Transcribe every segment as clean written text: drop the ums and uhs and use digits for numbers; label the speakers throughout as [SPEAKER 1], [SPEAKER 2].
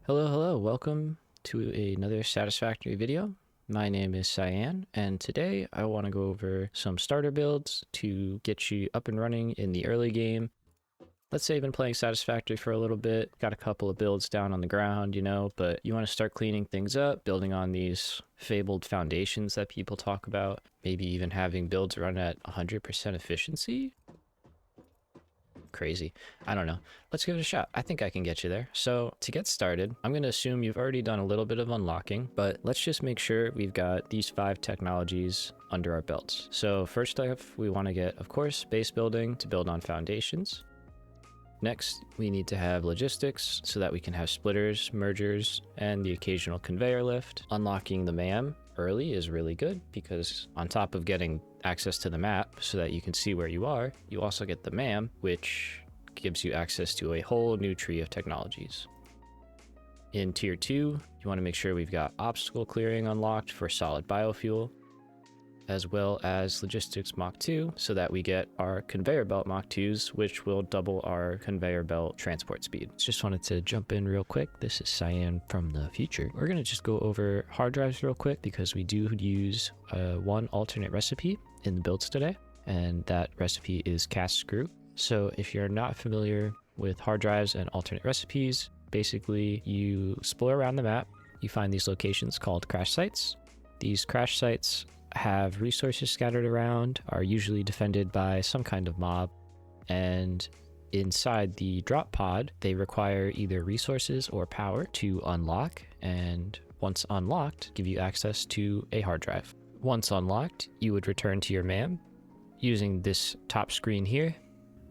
[SPEAKER 1] Hello, welcome to another Satisfactory video. My name is Cyan, and today I want to go over some starter builds to get you up and running in the early game. Let's say you've been playing Satisfactory for a little bit, got a couple of builds down on the ground, but you want to start cleaning things up, building on these fabled foundations that people talk about, maybe even having builds run at 100% efficiency. Crazy. I don't know. Let's give it a shot. I think I can get you there. So to get started, I'm going to assume you've already done a little bit of unlocking, but let's just make sure we've got these 5 technologies under our belts. So first off, we want to get, of course, base building to build on foundations. Next, we need to have logistics so that we can have splitters, mergers, and the occasional conveyor lift. Unlocking the MAM early is really good because on top of getting access to the map so that you can see where you are, you also get the MAM, which gives you access to a whole new tree of technologies. In tier 2, you want to make sure we've got obstacle clearing unlocked for solid biofuel, as well as logistics Mach 2, so that we get our conveyor belt Mach 2s, which will double our conveyor belt transport speed. Just wanted to jump in real quick. This is Cyan from the future. We're gonna just go over hard drives real quick because we do use one alternate recipe in the builds today, and that recipe is cast screw. So if you're not familiar with hard drives and alternate recipes, basically you explore around the map, you find these locations called crash sites. These crash sites have resources scattered around, are usually defended by some kind of mob, and inside the drop pod they require either resources or power to unlock, and once unlocked give you access to a hard drive. Once unlocked, you would return to your MAM using this top screen here.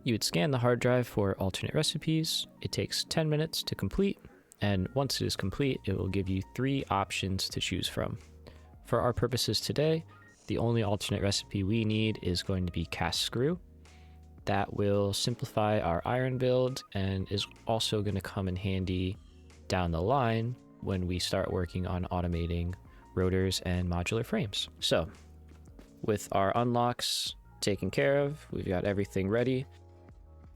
[SPEAKER 1] You would scan the hard drive for alternate recipes. It takes 10 minutes to complete, and once it is complete it will give you 3 options to choose from. For our purposes today, the only alternate recipe we need is going to be cast screw. That will simplify our iron build and is also going to come in handy down the line when we start working on automating rotors and modular frames. So with our unlocks taken care of, we've got everything ready.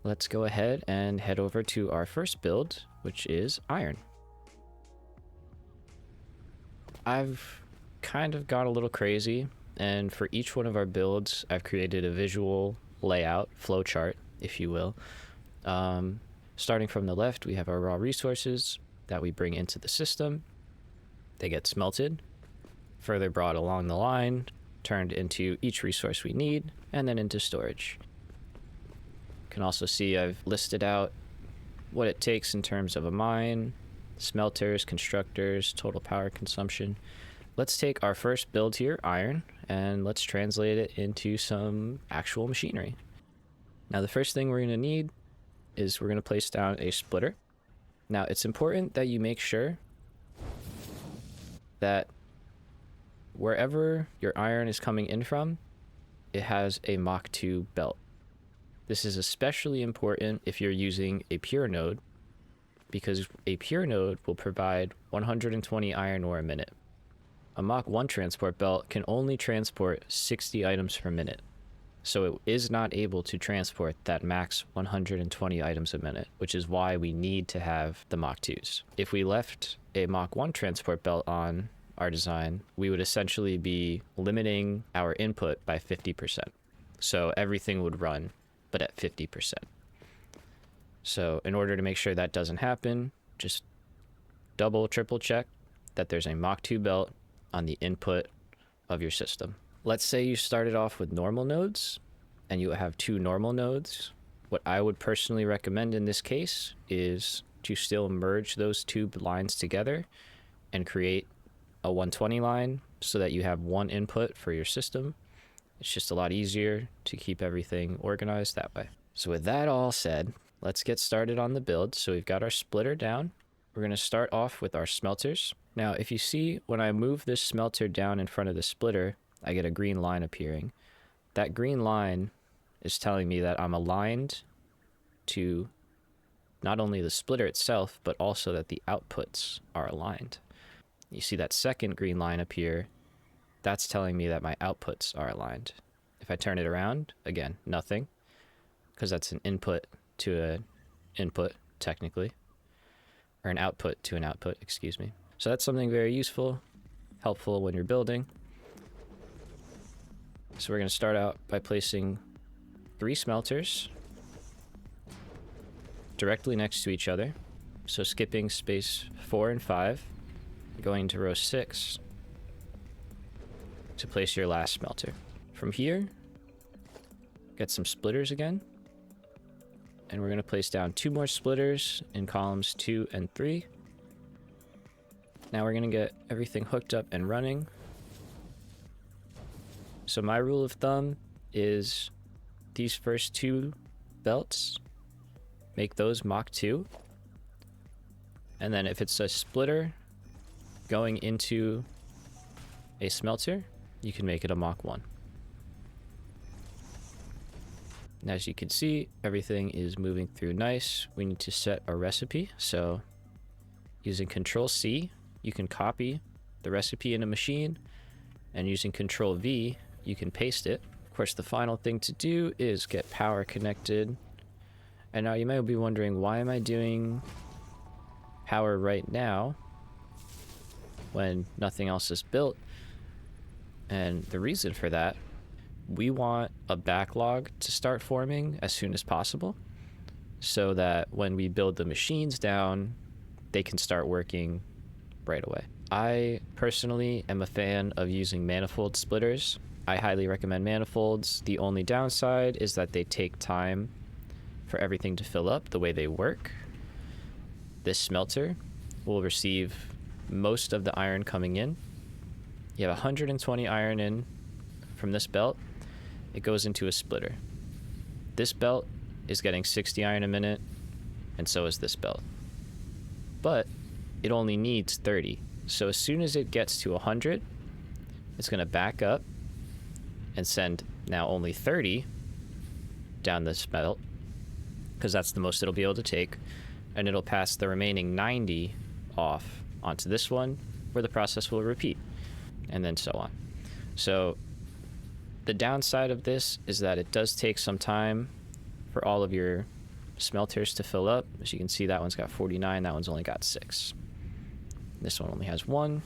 [SPEAKER 1] Let's go ahead and head over to our first build, which is iron. I've kind of got a little crazy, and for each one of our builds I've created a visual layout, flowchart if you will. Starting from the left, we have our raw resources that we bring into the system. They get smelted, further brought along the line, turned into each resource we need, and then into storage. You can also see I've listed out what it takes in terms of a mine, smelters, constructors, total power consumption. Let's take our first build here, iron, and let's translate it into some actual machinery. Now the first thing we're going to need is we're going to place down a splitter. Now it's important that you make sure that wherever your iron is coming in from, it has a Mach 2 belt. This is especially important if you're using a pure node, because a pure node will provide 120 iron ore a minute. A Mach 1 transport belt can only transport 60 items per minute, so it is not able to transport that max 120 items a minute, which is why we need to have the Mach 2s. If we left a Mach 1 transport belt on our design, we would essentially be limiting our input by 50%. So everything would run, but at 50%. So in order to make sure that doesn't happen, just double, triple check that there's a Mach 2 belt on the input of your system. Let's say you started off with normal nodes and you have 2 normal nodes. What I would personally recommend in this case is to still merge those 2 lines together and create a 120 line so that you have 1 input for your system. It's just a lot easier to keep everything organized that way. So with that all said, let's get started on the build. So we've got our splitter down. We're going to start off with our smelters. Now, if you see, when I move this smelter down in front of the splitter, I get a green line appearing. That green line is telling me that I'm aligned to not only the splitter itself, but also that the outputs are aligned. You see that second green line appear, that's telling me that my outputs are aligned. If I turn it around, again, nothing, because that's an input to an input, technically. or an output to an output, excuse me. So that's something very useful, helpful when you're building. So we're going to start out by placing 3 smelters directly next to each other. So skipping space 4 and 5, going to row 6 to place your last smelter. From here, get some splitters again. And we're going to place down 2 more splitters in columns 2 and 3. Now we're going to get everything hooked up and running. So my rule of thumb is these first 2 belts, make those Mach 2. And then if it's a splitter going into a smelter, you can make it a Mach 1. And as you can see, everything is moving through nice. We need to set a recipe. So using Control C, you can copy the recipe in a machine, and using Control V, you can paste it. Of course, the final thing to do is get power connected. And now you might be wondering, why am I doing power right now when nothing else is built? And the reason for that, we want a backlog to start forming as soon as possible so that when we build the machines down, they can start working right away. I personally am a fan of using manifold splitters. I highly recommend manifolds. The only downside is that they take time for everything to fill up the way they work. This smelter will receive most of the iron coming in. You have 120 iron in from this belt. It goes into a splitter. This belt is getting 60 iron a minute, and so is this belt. But it only needs 30. So as soon as it gets to 100, it's going to back up and send now only 30 down this belt, because that's the most it'll be able to take, and it'll pass the remaining 90 off onto this one, where the process will repeat, and then so on. So the downside of this is that it does take some time for all of your smelters to fill up. As you can see, that one's got 49, that one's only got 6. This one only has 1,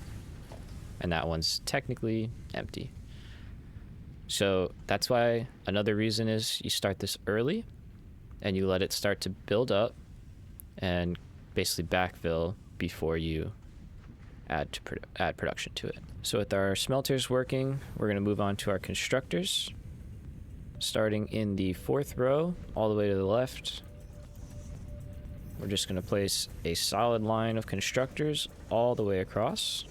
[SPEAKER 1] and that one's technically empty. So that's why another reason is you start this early and you let it start to build up and basically backfill before you add production to it. So with our smelters working, we're going to move on to our constructors. Starting in the 4th row, all the way to the left, we're just going to place a solid line of constructors all the way across.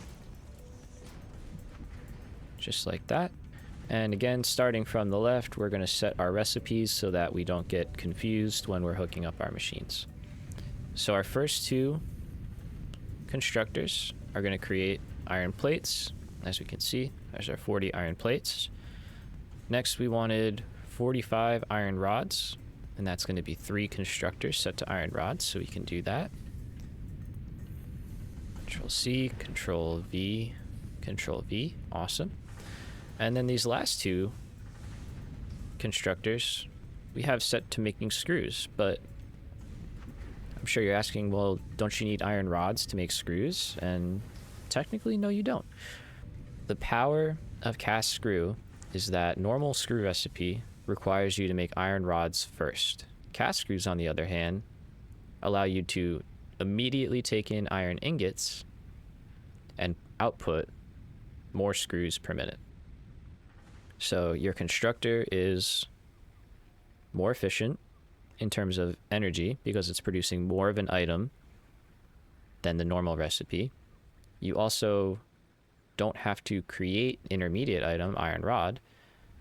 [SPEAKER 1] Just like that. And again, starting from the left, we're going to set our recipes so that we don't get confused when we're hooking up our machines. So our first 2 constructors are going to create iron plates. As we can see, there's our 40 iron plates. Next, we wanted 45 iron rods, and that's going to be 3 constructors set to iron rods, so we can do that. Control C, Control V, Control V. Awesome. And then these last 2 constructors we have set to making screws, but I'm sure you're asking, well, don't you need iron rods to make screws? And technically, no, you don't. The power of cast screw is that normal screw recipe requires you to make iron rods first. Cast screws, on the other hand, allow you to immediately take in iron ingots and output more screws per minute. So your constructor is more efficient in terms of energy because it's producing more of an item than the normal recipe. You also don't have to create intermediate item, iron rod,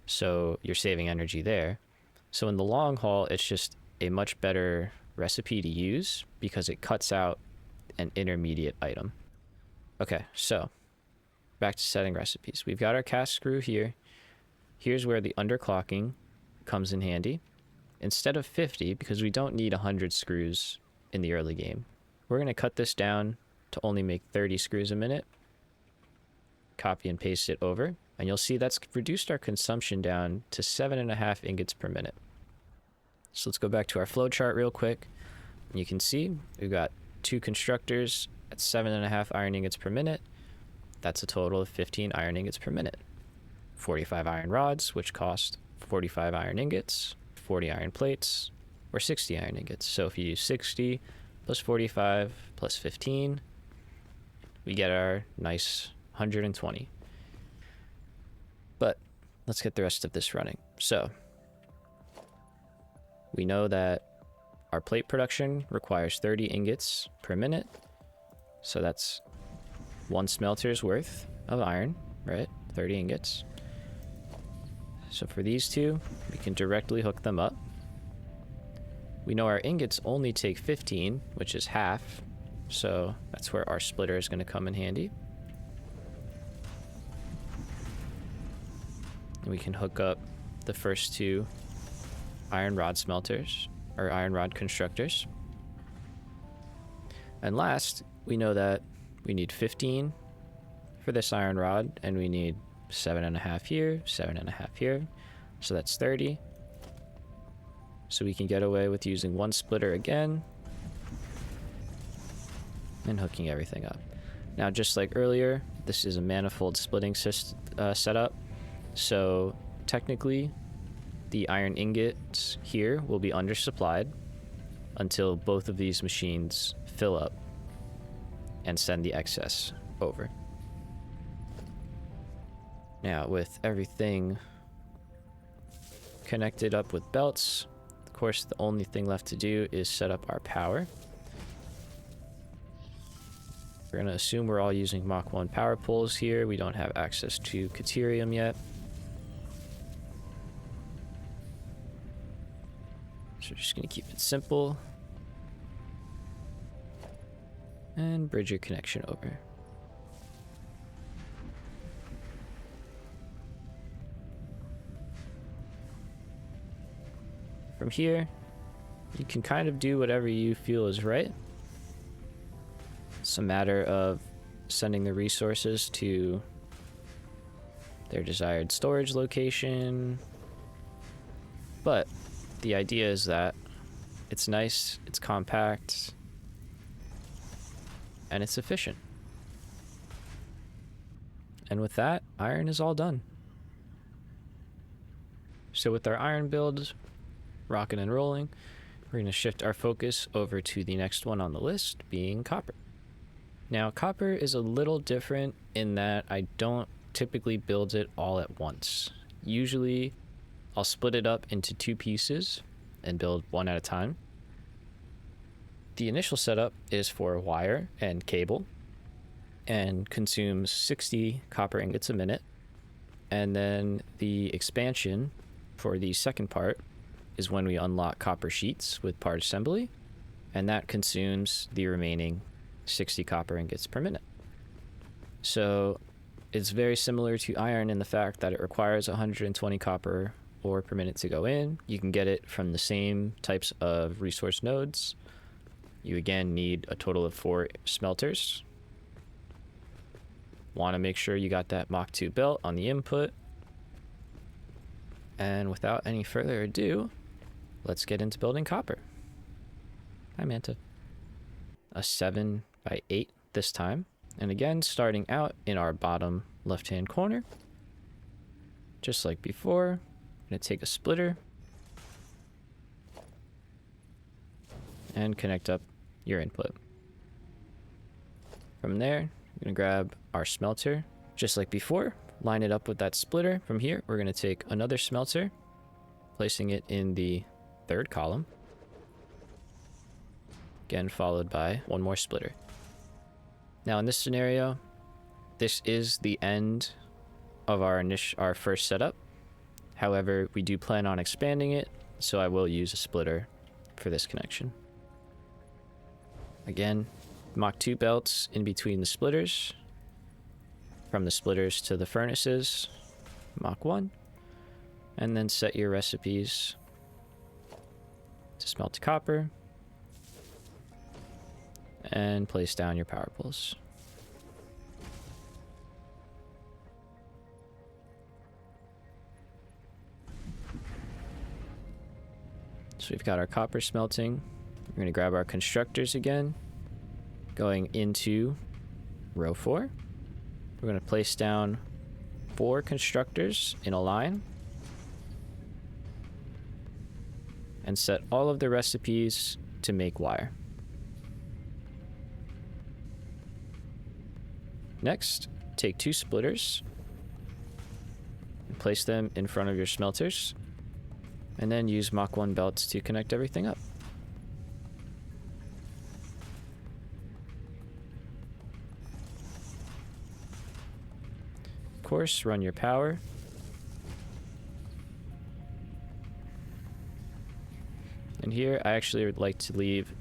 [SPEAKER 1] so you're saving energy there. So in the long haul, it's just a much better recipe to use because it cuts out an intermediate item. Okay, so back to setting recipes. We've got our cast screw here. Here's where the underclocking comes in handy. Instead of 50, because we don't need 100 screws in the early game, we're going to cut this down to only make 30 screws a minute. Copy and paste it over, and you'll see that's reduced our consumption down to 7.5 ingots per minute. So let's go back to our flow chart real quick. And you can see we've got 2 constructors at 7.5 iron ingots per minute. That's a total of 15 iron ingots per minute. 45 iron rods, which cost 45 iron ingots, 40 iron plates, or 60 iron ingots. So if you use 60 plus 45 plus 15, we get our nice 120. But let's get the rest of this running. So we know that our plate production requires 30 ingots per minute. So that's 1 smelter's worth of iron, right? 30 ingots. So for these two, we can directly hook them up. We know our ingots only take 15, which is half. So that's where our splitter is going to come in handy. And we can hook up the first 2 iron rod smelters, or iron rod constructors. And last, we know that we need 15 for this iron rod, and we need 7.5 here, 7.5 here. So that's 30. So we can get away with using 1 splitter again and hooking everything up. Now, just like earlier, this is a manifold splitting setup. So technically, the iron ingots here will be undersupplied until both of these machines fill up and send the excess over. Now, with everything connected up with belts, of course, the only thing left to do is set up our power. We're going to assume we're all using Mach 1 power poles here. We don't have access to Caterium yet. So we're just going to keep it simple. And bridge your connection over. From here, you can kind of do whatever you feel is right. It's a matter of sending the resources to their desired storage location. But the idea is that it's nice, it's compact, and it's efficient. And with that, iron is all done. So with our iron build rocking and rolling, we're going to shift our focus over to the next one on the list, being copper. Now, copper is a little different in that I don't typically build it all at once. Usually, I'll split it up into 2 pieces and build one at a time. The initial setup is for wire and cable and consumes 60 copper ingots a minute. And then the expansion for the second part is when we unlock copper sheets with part assembly, and that consumes the remaining 60 copper ingots per minute. So it's very similar to iron in the fact that it requires 120 copper ore per minute to go in. You can get it from the same types of resource nodes. You again need a total of 4 smelters. Want to make sure you got that Mach 2 belt on the input. And without any further ado, let's get into building copper. Hi, Manta. A 7x8 this time. And again, starting out in our bottom left-hand corner. Just like before, I'm going to take a splitter and connect up your input. From there, I'm going to grab our smelter. Just like before, line it up with that splitter. From here, we're going to take another smelter, placing it in the 3rd column. Again, followed by 1 more splitter. Now in this scenario, this is the end of our first setup. However, we do plan on expanding it, so I will use a splitter for this connection. Again, Mach 2 belts in between the splitters. From the splitters to the furnaces, Mach 1. And then set your recipes to smelt copper. And place down your power poles. So we've got our copper smelting. We're going to grab our constructors again. Going into row 4, we're going to place down 4 constructors in a line and set all of the recipes to make wire. Next, take 2 splitters and place them in front of your smelters, and then use Mach 1 belts to connect everything up. Of course, run your power. And here, I actually would like to leave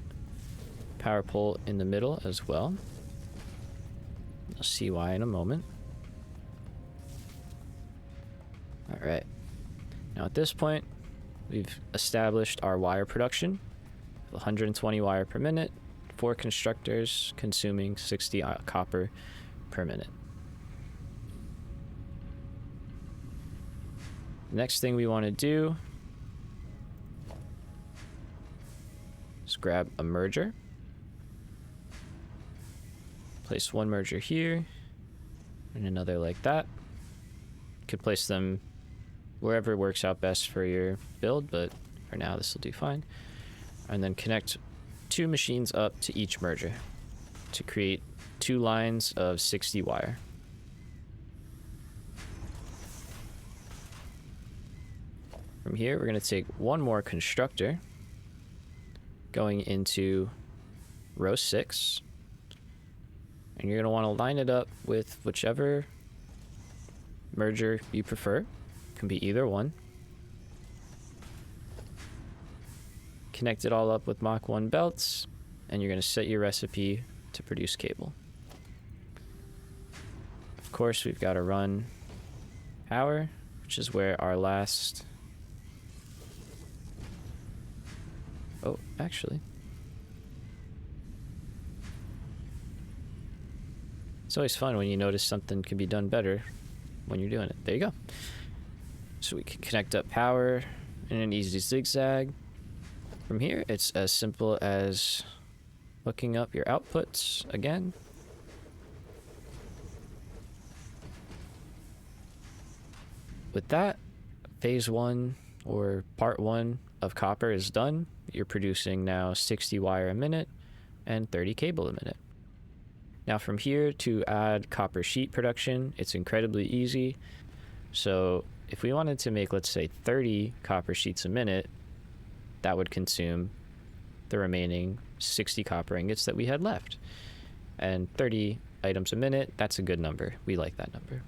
[SPEAKER 1] power pole in the middle as well. You'll see why in a moment. All right. Now at this point, we've established our wire production. 120 wire per minute, 4 constructors consuming 60 copper per minute. Next thing we want to do is grab a merger. Place 1 merger here and another like that. You could place them wherever works out best for your build, but for now this will do fine. And then connect 2 machines up to each merger to create 2 lines of 60 wire. From here, we're going to take 1 more constructor going into row 6. And you're going to want to line it up with whichever merger you prefer. It can be either one. Connect it all up with Mach 1 belts, and you're going to set your recipe to produce cable. Of course, we've got to run power, which is where our last... Oh, actually. It's always fun when you notice something can be done better when you're doing it. There you go. So we can connect up power in an easy zigzag. From here, it's as simple as hooking up your outputs again. With that, phase 1 or part 1 of copper is done. You're producing now 60 wire a minute and 30 cable a minute. Now from here to add copper sheet production, it's incredibly easy. So if we wanted to make, let's say, 30 copper sheets a minute, that would consume the remaining 60 copper ingots that we had left. And 30 items a minute, that's a good number. We like that number.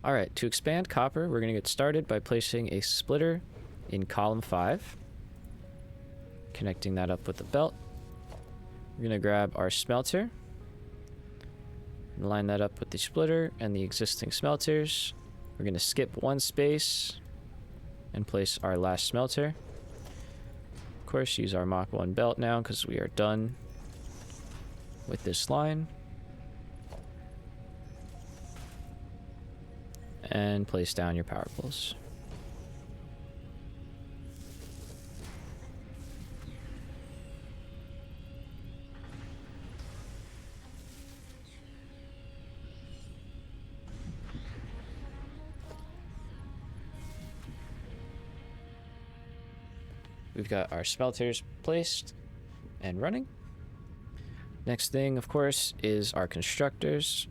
[SPEAKER 1] All right, to expand copper, we're going to get started by placing a splitter in column 5, connecting that up with the belt. We're going to grab our smelter and line that up with the splitter and the existing smelters. We're going to skip 1 space and place our last smelter. Of course, use our Mach 1 belt now because we are done with this line. And place down your power poles. We've got our smelters placed and running. Next thing, of course, is our constructors.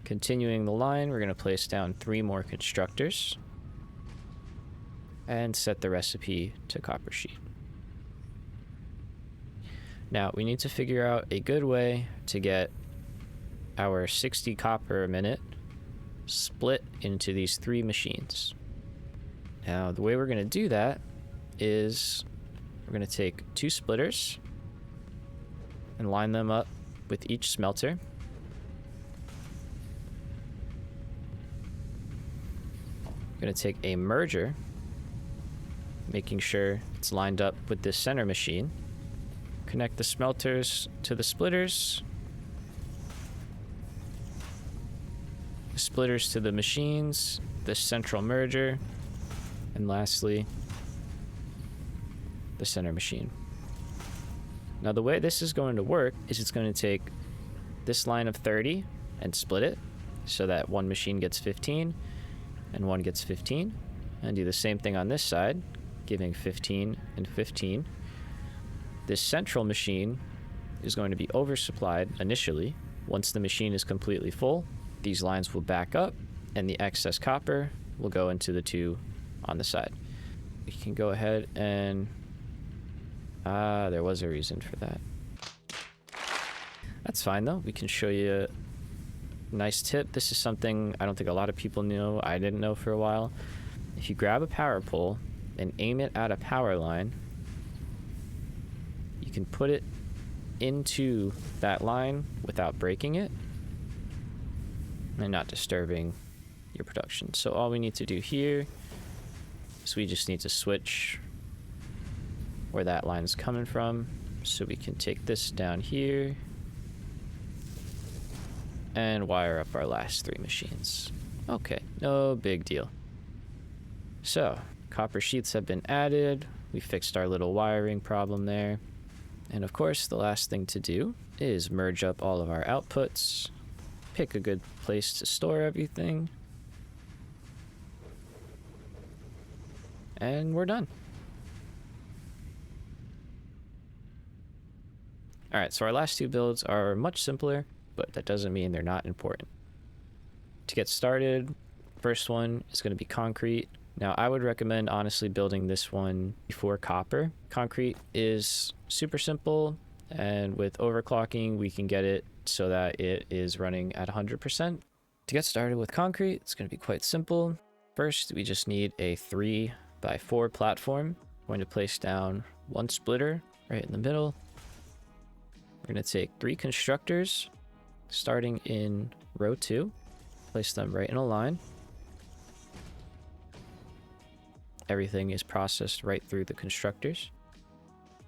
[SPEAKER 1] Continuing the line, we're going to place down 3 more constructors and set the recipe to copper sheet. Now, we need to figure out a good way to get our 60 copper a minute split into these 3 machines. Now, the way we're going to do that is we're going to take 2 splitters and line them up with each smelter. We're going to take a merger, making sure it's lined up with this center machine. Connect the smelters to the splitters, the splitters to the machines, the central merger, and lastly, the center machine. Now the way this is going to work is it's going to take this line of 30 and split it so that one machine gets 15 and one gets 15, and do the same thing on this side, giving 15 and 15. This central machine is going to be oversupplied initially. Once the machine is completely full, these lines will back up and the excess copper will go into the two on the side. We can go ahead and there was a reason for that. That's fine though. We can show you a nice tip. This is something I don't think a lot of people know. I didn't know for a while. If you grab a power pole and aim it at a power line, you can put it into that line without breaking it and not disturbing your production. So all we need to do here is we just need to switch where that line is coming from. So we can take this down here and wire up our last three machines. Okay, no big deal. So copper sheets have been added. We fixed our little wiring problem there. And of course, the last thing to do is merge up all of our outputs, pick a good place to store everything, and we're done. All right, so our last two builds are much simpler, but that doesn't mean they're not important. To get started, first one is going to be concrete. Now, I would recommend honestly building this one before copper. Concrete is super simple, and with overclocking, we can get it so that it is running at 100%. To get started with concrete, it's going to be quite simple. First, we just need a 3x4 platform. We're going to place down one splitter right in the middle. We're going to take 3 constructors, starting in row 2, place them right in a line. Everything is processed right through the constructors.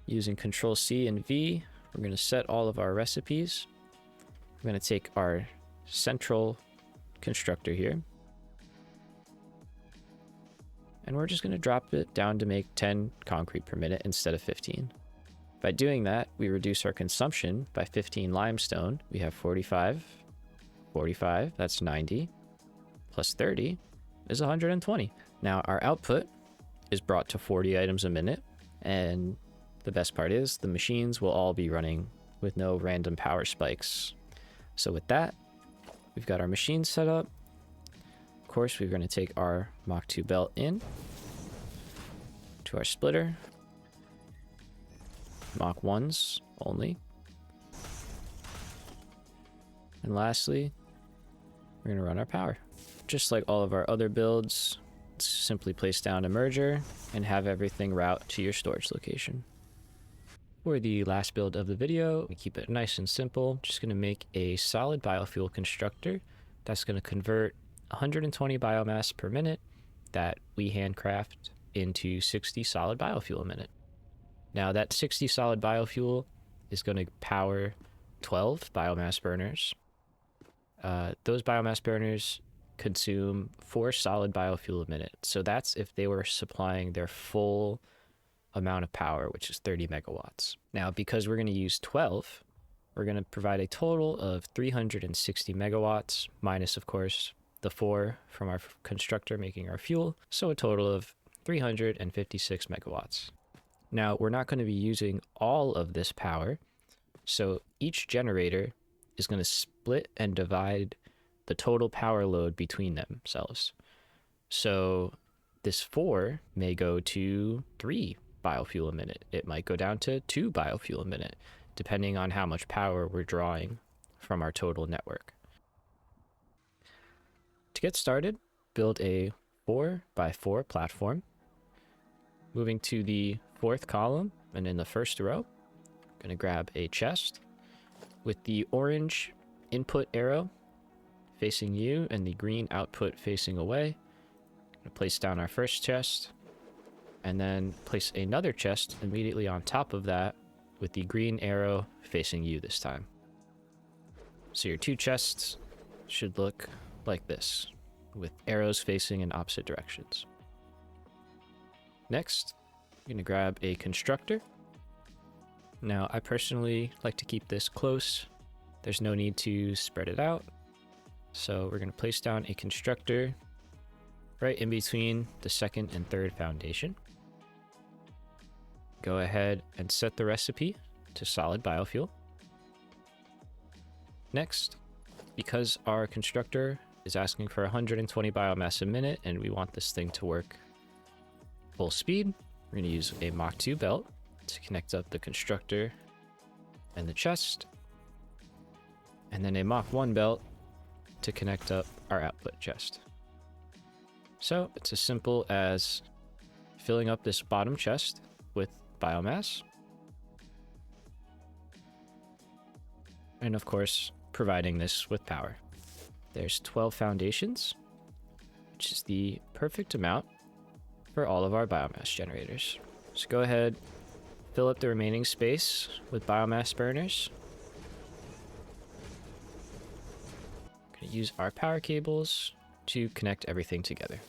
[SPEAKER 1] Using Control C and V, we're going to set all of our recipes. We're going to take our central constructor here, and we're just going to drop it down to make 10 concrete per minute instead of 15. By doing that, we reduce our consumption by 15 limestone. We have 45, that's 90, plus 30 is 120. Now our output is brought to 40 items a minute, and the best part is the machines will all be running with no random power spikes. So with that, we've got our machines set up. Of course, we're going to take our Mach 2 belt in to our splitter. Mach 1s only. And lastly, we're going to run our power. Just like all of our other builds, simply place down a merger and have everything route to your storage location. For the last build of the video, we keep it nice and simple. Just going to make a solid biofuel constructor that's going to convert 120 biomass per minute that we handcraft into 60 solid biofuel a minute. Now that 60 solid biofuel is going to power 12 biomass burners. Those biomass burners consume 4 solid biofuel a minute. So that's if they were supplying their full amount of power, which is 30 megawatts. Now, because we're going to use 12, we're going to provide a total of 360 megawatts, minus, of course, the 4 from our constructor making our fuel. So a total of 356 megawatts. Now, we're not going to be using all of this power. So each generator is going to split and divide the total power load between themselves. So this 4 may go to 3 biofuel a minute. It might go down to 2 biofuel a minute, depending on how much power we're drawing from our total network. To get started, build a 4x4 platform. Moving to the 4th column and in the first row, I'm going to grab a chest with the orange input arrow facing you and the green output facing away. I'm going to place down our first chest and then place another chest immediately on top of that with the green arrow facing you this time. So your 2 chests should look like this, with arrows facing in opposite directions. Next, I'm going to grab a constructor Now, I personally like to keep this close. There's no need to spread it out. So we're going to place down a constructor right in between the second and third foundation. Go ahead and set the recipe to solid biofuel. Next, because our constructor is asking for 120 biomass a minute and we want this thing to work full speed, we're going to use a Mach 2 belt to connect up the constructor and the chest, and then a Mach 1 belt to connect up our output chest. So it's as simple as filling up this bottom chest with biomass, and of course providing this with power. There's 12 foundations, which is the perfect amount for all of our biomass generators. So go ahead, fill up the remaining space with biomass burners. Gonna use our power cables to connect everything together.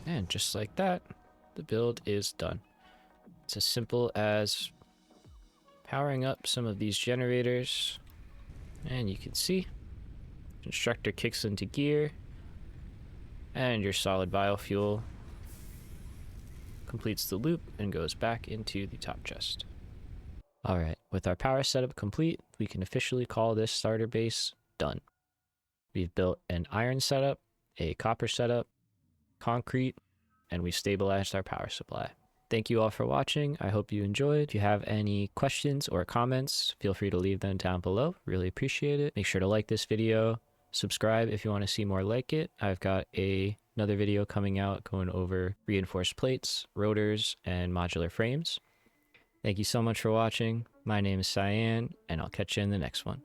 [SPEAKER 1] And just like that, the build is done. It's as simple as powering up some of these generators, and you can see constructor kicks into gear, and your solid biofuel completes the loop and goes back into the top chest. Alright, with our power setup complete, we can officially call this starter base done. We've built an iron setup, a copper setup, concrete, and we've stabilized our power supply. Thank you all for watching. I hope you enjoyed. If you have any questions or comments, feel free to leave them down below. Really appreciate it. Make sure to like this video, subscribe if you want to see more like it. I've got another video coming out going over reinforced plates, rotors, and modular frames. Thank you so much for watching. My name is Cyan, and I'll catch you in the next one.